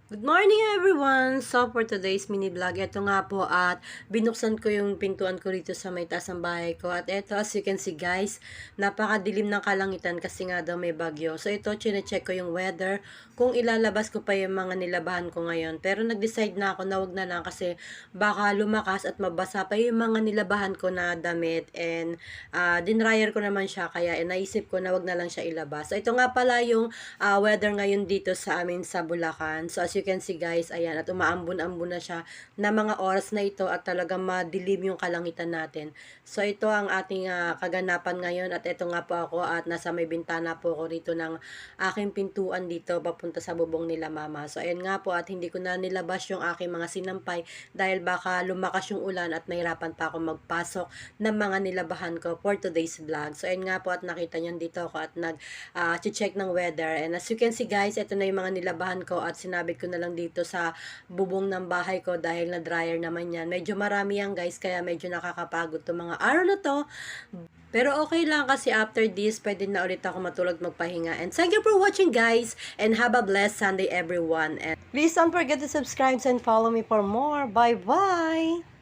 Good morning everyone! So for today's mini vlog, ito nga po at binuksan ko yung pintuan ko rito sa may taas ng bahay ko. At ito, as you can see guys, napakadilim ng kalangitan kasi nga daw may bagyo. So ito, chine-check ko yung weather kung ilalabas ko pa yung mga nilabahan ko ngayon. Pero nag-decide na ako na wag na lang kasi baka lumakas at mabasa pa yung mga nilabahan ko na damit. And dinryer ko naman siya kaya naisip ko na wag na lang siya ilabas. So ito nga pala yung weather ngayon dito sa amin sa Bulacan. So as you can see guys, ayan, at umaambon-ambon na siya na mga oras na ito at talagang madilim yung kalangitan natin. So ito ang ating kaganapan ngayon at ito nga po ako at nasa may bintana po ako rito ng aking pintuan dito papunta sa bubong nila mama. So ayan nga po at hindi ko na nilabas yung aking mga sinampay dahil baka lumakas yung ulan at nahirapan pa ako magpasok ng mga nilabahan ko for today's vlog. So ayan nga po at nakita niyo dito ako at check ng weather. And as you can see guys, ito na yung mga nilabahan ko at sinabi ko na lang dito sa bubong ng bahay ko dahil na dryer naman yan. Medyo marami yan guys kaya medyo nakakapagod to mga araw na to. Pero okay lang kasi after this, pwede na ulit ako matulog magpahinga. And thank you for watching guys and have a blessed Sunday everyone. And please don't forget to subscribe and follow me for more. Bye bye!